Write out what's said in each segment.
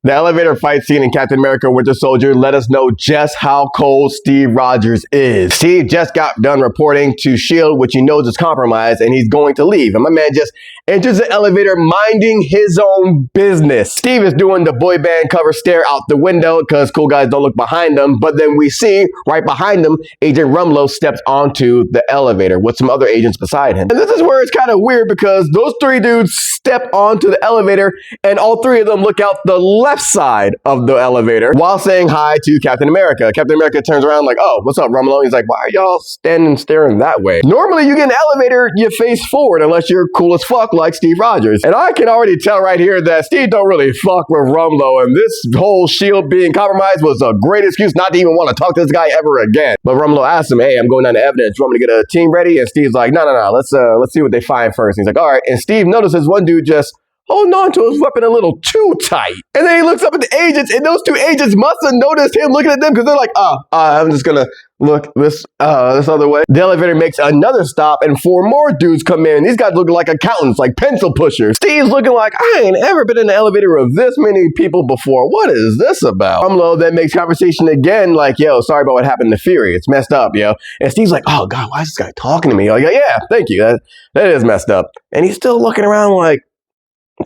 The elevator fight scene in Captain America Winter Soldier let us know just how cold Steve Rogers is. Steve just got done reporting to S.H.I.E.L.D., which he knows is compromised, and he's going to leave. And my man just enters the elevator minding his own business. Steve is doing the boy band cover stare out the window because cool guys don't look behind them. But then we see right behind him, Agent Rumlow steps onto the elevator with some other agents beside him. And this is where it's kind of weird because those three dudes step onto the elevator and all three of them look out the left side of the elevator while saying hi to Captain America. Captain America turns around like, oh, what's up, Rumlow? He's like, why are y'all standing staring that way? Normally you get in an elevator, you face forward unless you're cool as fuck like Steve Rogers. And I can already tell right here that Steve don't really fuck with Rumlow, and this whole S.H.I.E.L.D. being compromised was a great excuse not to even want to talk to this guy ever again. But Rumlow asked him, hey, I'm going down to evidence. You want me to get a team ready? And Steve's like, no, let's see what they find first. And he's like, all right. And Steve notices one dude just holding on to his weapon a little too tight. And then he looks up at the agents, and those two agents must have noticed him looking at them because they're like, I'm just gonna look this other way. The elevator makes another stop, and four more dudes come in. These guys look like accountants, like pencil pushers. Steve's looking like, I ain't ever been in an elevator with this many people before. What is this about? Rumlow then makes conversation again, like, yo, sorry about what happened to Fury. It's messed up, yo. And Steve's like, oh God, why is this guy talking to me? Like, yeah, thank you. That is messed up. And he's still looking around like,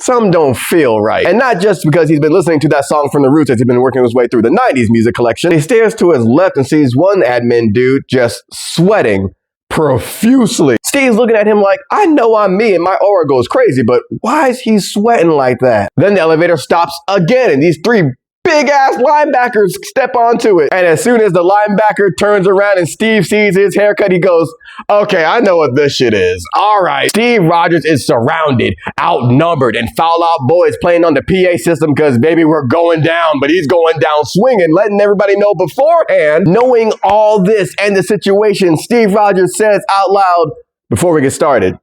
some don't feel right. And not just because he's been listening to that song from The Roots as he's been working his way through the 90s music collection. He stares to his left and sees one admin dude just sweating profusely. Steve's looking at him like, I know I'm me and my aura goes crazy, but why is he sweating like that? Then the elevator stops again and these three big-ass linebackers step onto it. And as soon as the linebacker turns around and Steve sees his haircut, he goes, okay, I know what this shit is. All right. Steve Rogers is surrounded, outnumbered, and foul-out boys playing on the PA system because, baby, we're going down. But he's going down swinging, letting everybody know beforehand. Knowing all this and the situation, Steve Rogers says out loud before we get started,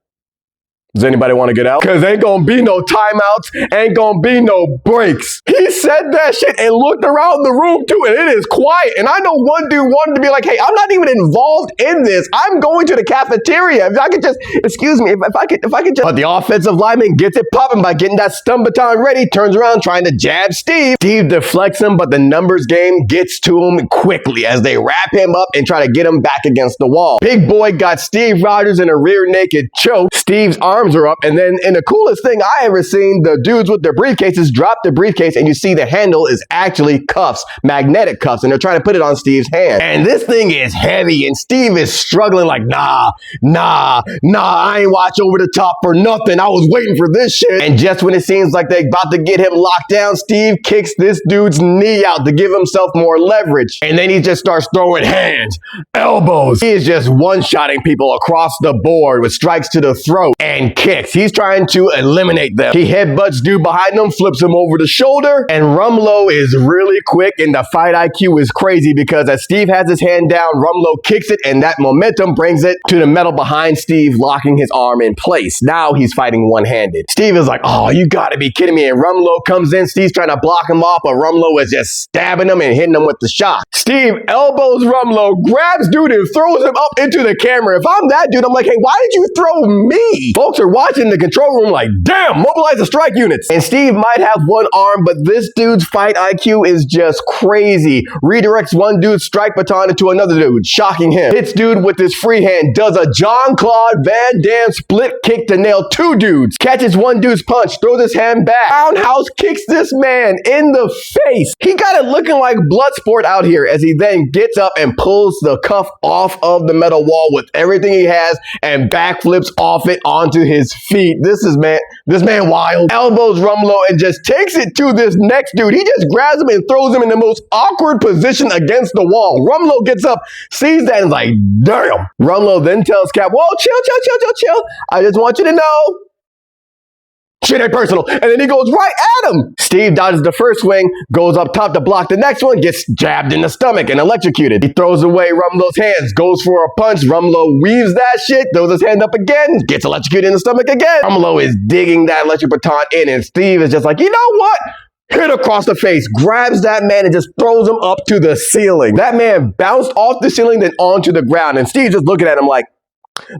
does anybody want to get out? Because ain't gonna be no timeouts, ain't gonna be no breaks. He said that shit and looked around the room too, and it is quiet. And I know one dude wanted to be like, hey, I'm not even involved in this. I'm going to the cafeteria. If I could just, excuse me, if I could just. But the offensive lineman gets it popping by getting that stun baton ready, turns around trying to jab Steve. Steve deflects him, but the numbers game gets to him quickly as they wrap him up and try to get him back against the wall. Big boy got Steve Rogers in a rear naked choke. Steve's arms are up, and then in the coolest thing I ever seen, the dudes with their briefcases drop the briefcase and you see the handle is actually cuffs, magnetic cuffs, and they're trying to put it on Steve's hand. And this thing is heavy and Steve is struggling like, nah, I ain't watch over the top for nothing. I was waiting for this shit. And just when it seems like they're about to get him locked down, Steve kicks this dude's knee out to give himself more leverage. And then he just starts throwing hands, elbows. He is just one-shotting people across the board with strikes to the throat and kicks. He's trying to eliminate them. He headbutts dude behind him, flips him over the shoulder, and Rumlow is really quick and the fight IQ is crazy because as Steve has his hand down, Rumlow kicks it and that momentum brings it to the metal behind Steve, locking his arm in place. Now he's fighting one-handed. Steve is like, oh, you gotta be kidding me. And Rumlow comes in. Steve's trying to block him off, but Rumlow is just stabbing him and hitting him with the shot. Steve elbows Rumlow, grabs dude and throws him up into the camera. If I'm that dude, I'm like, hey, why did you throw me? Folks are watching the control room like, damn, mobilize the strike units. And Steve might have one arm, but this dude's fight IQ is just crazy. Redirects one dude's strike baton into another dude, shocking him. Hits dude with his free hand, does a Jean-Claude Van Damme split kick to nail two dudes. Catches one dude's punch, throws his hand back. Roundhouse kicks this man in the face. He got it looking like Bloodsport out here as he then gets up and pulls the cuff off of the metal wall with everything he has and backflips off it onto his feet. This man wild. Elbows Rumlow and just takes it to this next dude. He just grabs him and throws him in the most awkward position against the wall. Rumlow gets up, sees that and is like, damn. Rumlow then tells Cap, whoa, chill. I just want you to know, shit ain't personal. And then he goes right at him. Steve dodges the first swing, goes up top to block the next one, gets jabbed in the stomach and electrocuted. He throws away Rumlow's hands, goes for a punch. Rumlow weaves that shit, throws his hand up again, gets electrocuted in the stomach again. Rumlow is digging that electric baton in, and Steve is just like, you know what? Hit across the face, grabs that man and just throws him up to the ceiling. That man bounced off the ceiling, then onto the ground. And Steve's just looking at him like,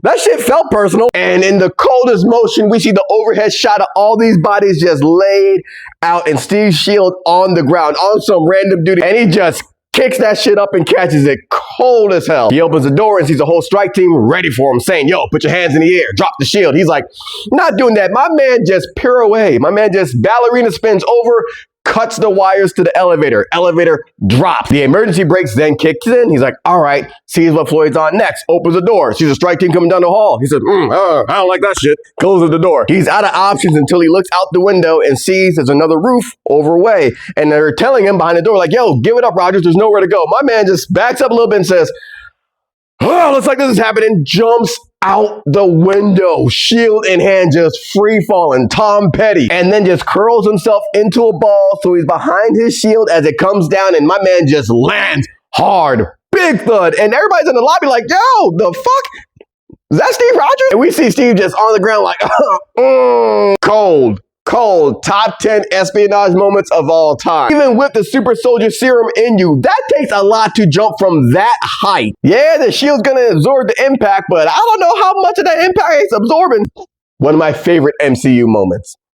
That shit felt personal. And in the coldest motion, we see the overhead shot of all these bodies just laid out and Steve's shield on the ground on some random duty. And he just kicks that shit up and catches it cold as hell. He opens the door and sees a whole strike team ready for him, saying, yo, put your hands in the air, drop the shield. He's like, not doing that. My man just pirouette. My man just ballerina spins over, cuts the wires to the elevator. Elevator drops. The emergency brakes then kicks in. He's like, all right, sees what Floyd's on next. Opens the door. Sees a strike team coming down the hall. He says, I don't like that shit. Closes the door. He's out of options until he looks out the window and sees there's another roof overway. And they're telling him behind the door, like, yo, give it up, Rogers. There's nowhere to go. My man just backs up a little bit and says, oh, looks like this is happening. Jumps out the window, shield in hand, just free falling, Tom Petty, and then just curls himself into a ball so he's behind his shield as it comes down, and my man just lands hard, big thud, and everybody's in the lobby like, yo, the fuck? Is that Steve Rogers? And we see Steve just on the ground like, cold. Top 10 espionage moments of all time. Even with the super soldier serum in you, that takes a lot to jump from that height. Yeah, the shield's gonna absorb the impact, but I don't know how much of that impact it's absorbing. One of my favorite MCU moments.